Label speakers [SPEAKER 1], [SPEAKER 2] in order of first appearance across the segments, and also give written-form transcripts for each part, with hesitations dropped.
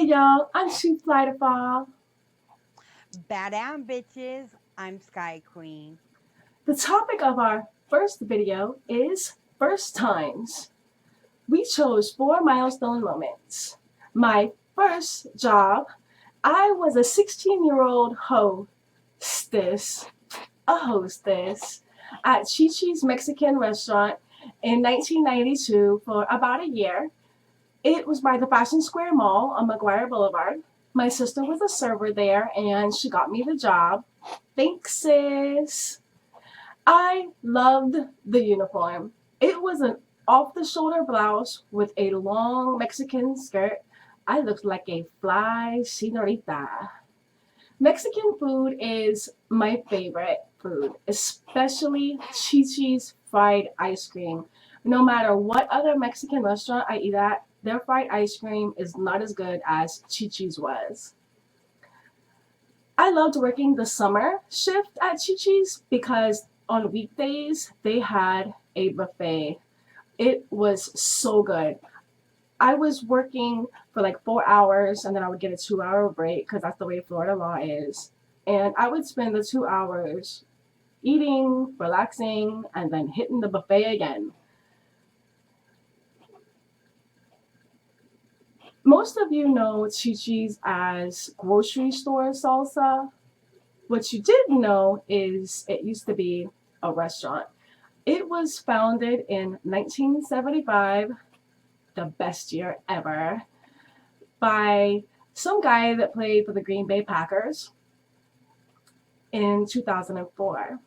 [SPEAKER 1] Hey y'all, I'm Skye 2fly.
[SPEAKER 2] Bow down, bitches. I'm Sky Queen.
[SPEAKER 1] The topic of our first video is first times. We chose 4 milestone moments. My first job, I was a 16-year-old hostess, at Chi-Chi's Mexican restaurant in 1992 for about a year. It was by the Fashion Square Mall on McGuire Boulevard. My sister was a server there and she got me the job. Thanks, sis. I loved the uniform. It was an off the shoulder blouse with a long Mexican skirt. I looked like a fly senorita. Mexican food is my favorite food, especially Chi-Chi's fried ice cream. No matter what other Mexican restaurant I eat at, their fried ice cream is not as good as Chi-Chi's was. I loved working the summer shift at Chi-Chi's because on weekdays they had a buffet. It was so good. I was working for like 4 hours and then I would get a 2 hour break because that's the way Florida law is. And I would spend the 2 hours eating, relaxing, and then hitting the buffet again. Most of you know Chi Chi's as grocery store salsa. What you didn't know is it used to be a restaurant. It was founded in 1975, the best year ever, by some guy that played for the Green Bay Packers in 2004.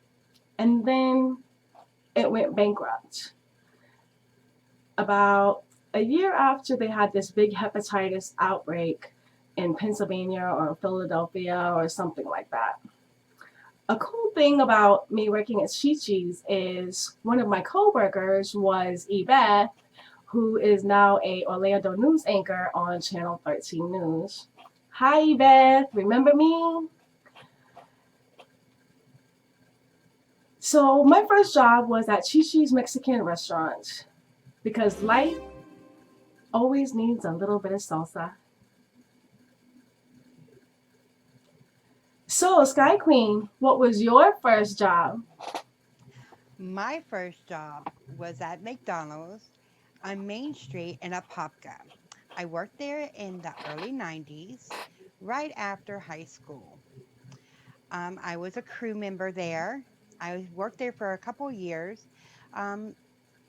[SPEAKER 1] And then it went bankrupt. About a year after they had this big hepatitis outbreak in Pennsylvania or Philadelphia or something like that. A cool thing about me working at Chi-Chi's is one of my coworkers was Ebeth, who is now a Orlando news anchor on Channel 13 News. Hi, Beth. Remember me? So my first job was at Chi-Chi's Mexican restaurant because life always needs a little bit of salsa. So, Sky Queen, what was your first job?
[SPEAKER 2] My first job was at McDonald's on Main Street in Apopka. I worked there in the early 90s, right after high school. I was a crew member there. I worked there for a couple years. Um,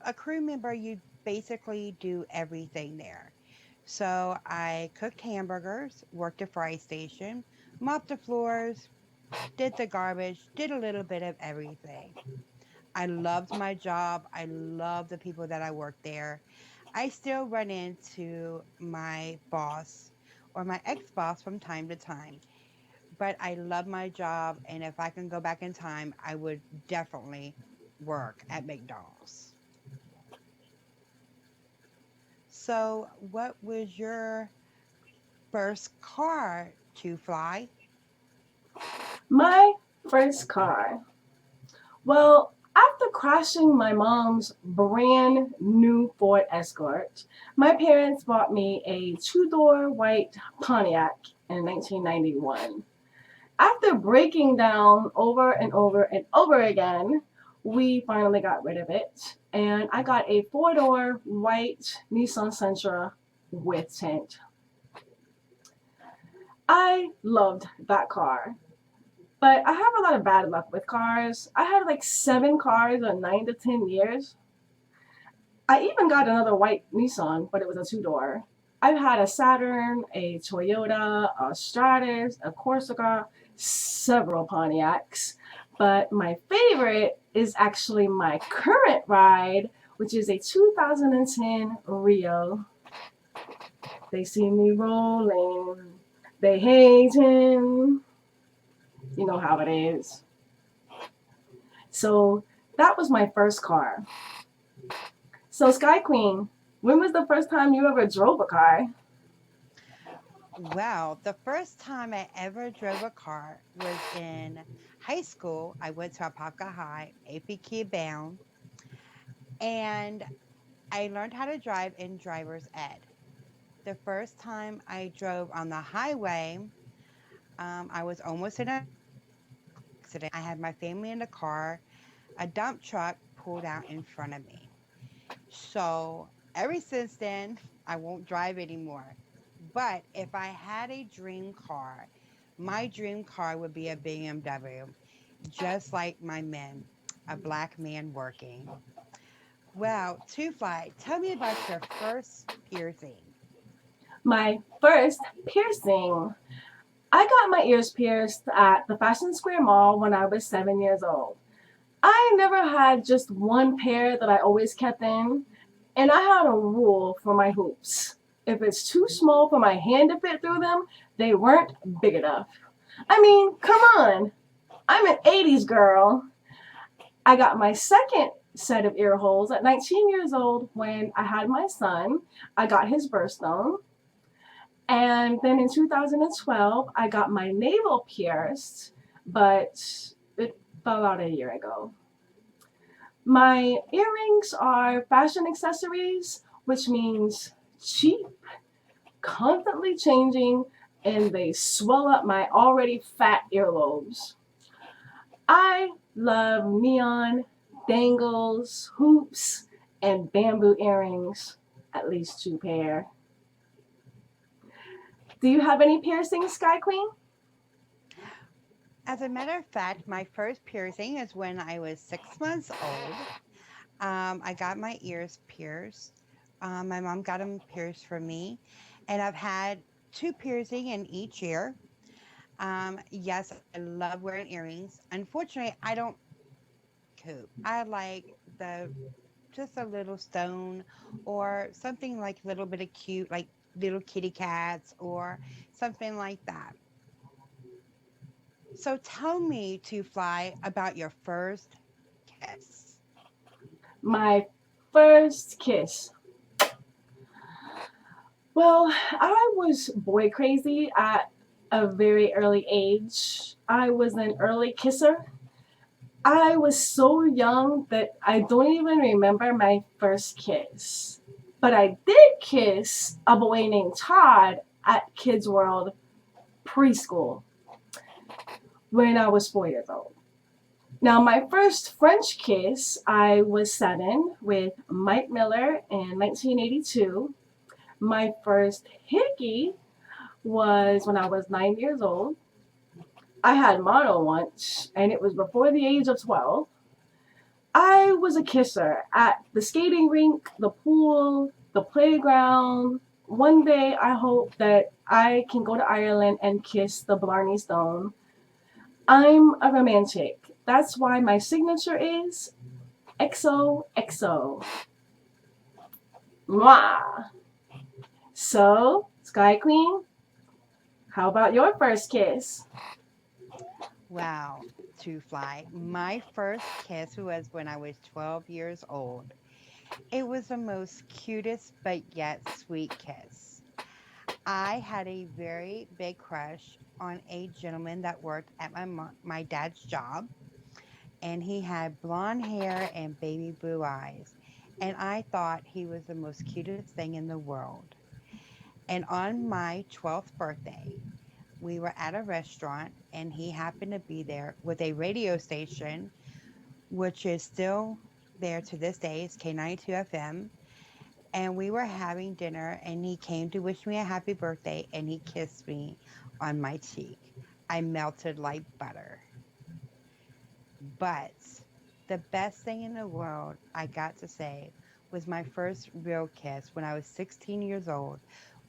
[SPEAKER 2] a crew member, you basically do everything there. So I cooked hamburgers, worked a fry station, mopped the floors, did the garbage, did a little bit of everything. I loved my job. I love the people that I worked there. I still run into my boss or my ex boss from time to time, but I love my job. And if I can go back in time, I would definitely work at McDonald's. So, what was your first car to fly?
[SPEAKER 1] My first car. Well, after crashing my mom's brand new Ford Escort, my parents bought me a two-door white Pontiac in 1991. After breaking down over and over and over again, we finally got rid of it, and I got a four-door white Nissan Sentra with tint. I loved that car. But I have a lot of bad luck with cars. I had like 7 cars in 9 to 10 years. I even got another white Nissan, but it was a two-door. I've had a Saturn, a Toyota, a Stratus, a Corsica, several Pontiacs. But my favorite is actually my current ride, which is a 2010 Rio. They see me rolling. They hating. You know how it is. So that was my first car. So Sky Queen, when was the first time you ever drove a car?
[SPEAKER 2] Well, the first time I ever drove a car was in high school. I went to Apopka High, APK bound, and I learned how to drive in driver's ed. The first time I drove on the highway, I was almost in an accident. I had my family in the car. A dump truck pulled out in front of me. So ever since then, I won't drive anymore. But if I had a dream car, my dream car would be a BMW, just like my men, a black man working. Well, Two Fly, tell me about your first piercing.
[SPEAKER 1] My first piercing. I got my ears pierced at the Fashion Square Mall when I was 7 years old. I never had just one pair that I always kept in, and I had a rule for my hoops. If it's too small for my hand to fit through them, they weren't big enough. I mean, come on. I'm an 80s girl. I got my second set of ear holes at 19 years old when I had my son. I got his birthstone. And then in 2012, I got my navel pierced, but it fell out a year ago. My earrings are fashion accessories, which means cheap, constantly changing, and they swell up my already fat earlobes. I love neon, dangles, hoops, and bamboo earrings, at least two pair. Do you have any piercings, Sky Queen?
[SPEAKER 2] As a matter of fact, my first piercing is when I was 6 months old. I got my ears pierced. My mom got them pierced for me, and I've had two piercing in each ear. Yes, I love wearing earrings. Unfortunately, I don't coop. I like the just a little stone or something like a little bit of cute, like little kitty cats or something like that. So tell me, To Fly, about your first kiss.
[SPEAKER 1] My first kiss. Well, I was boy crazy at a very early age. I was an early kisser. I was so young that I don't even remember my first kiss. But I did kiss a boy named Todd at Kids World preschool when I was 4 years old. Now, my first French kiss, I was 7 with Mike Miller in 1982. My first hickey was when I was 9 years old. I had mono once, and it was before the age of 12. I was a kisser at the skating rink, the pool, the playground. One day, I hope that I can go to Ireland and kiss the Blarney Stone. I'm a romantic. That's why my signature is XOXO. Mwah. So, Sky Queen, how about your first kiss?
[SPEAKER 2] Wow, To Fly. My first kiss was when I was 12 years old. It was the most cutest but yet sweet kiss. I had a very big crush on a gentleman that worked at my dad's job, and he had blonde hair and baby blue eyes. And I thought he was the most cutest thing in the world. And on my 12th birthday, we were at a restaurant, and he happened to be there with a radio station, which is still there to this day. It's K92 FM. And we were having dinner, and he came to wish me a happy birthday, and he kissed me on my cheek. I melted like butter. But the best thing in the world I got to say was my first real kiss when I was 16 years old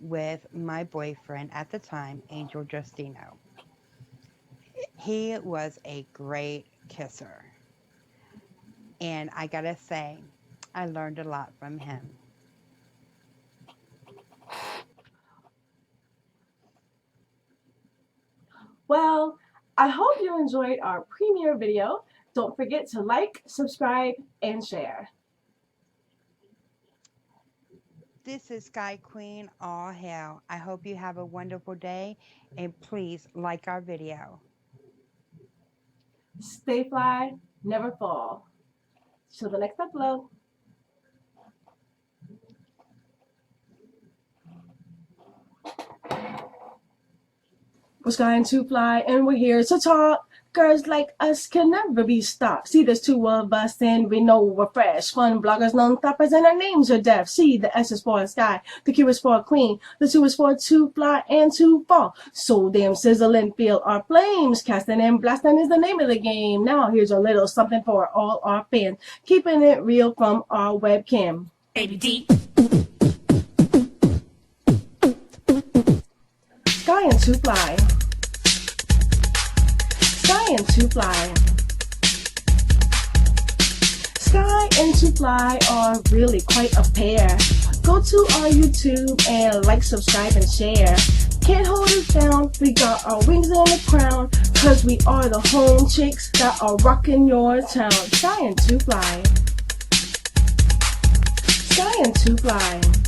[SPEAKER 2] with my boyfriend at the time, Angel Justino. He was a great kisser. And I gotta say, I learned a lot from him.
[SPEAKER 1] Well, I hope you enjoyed our premiere video. Don't forget to like, subscribe, and share.
[SPEAKER 2] This is Sky Queen, all hail. I hope you have a wonderful day, and please like our video.
[SPEAKER 1] Stay fly, never fall. Till the next upload. We're Skye and 2fly, and we're here to talk. Girls like us can never be stopped. See, there's two of us, and we know we're fresh. Fun bloggers, non-stoppers, and our names are deaf. See, the S is for Skye, the Q is for Queen, the 2 is for 2fly and 2fall. So damn sizzling, feel our flames. Casting and blasting is the name of the game. Now here's a little something for all our fans, keeping it real from our webcam.
[SPEAKER 3] ABD.
[SPEAKER 1] Skye and 2fly. Skye and 2fly. Skye and 2fly are really quite a pair. Go to our YouTube and like, subscribe, and share. Can't hold us down, we got our wings on the crown, cause we are the home chicks that are rocking your town. Skye and 2fly. Skye and 2fly.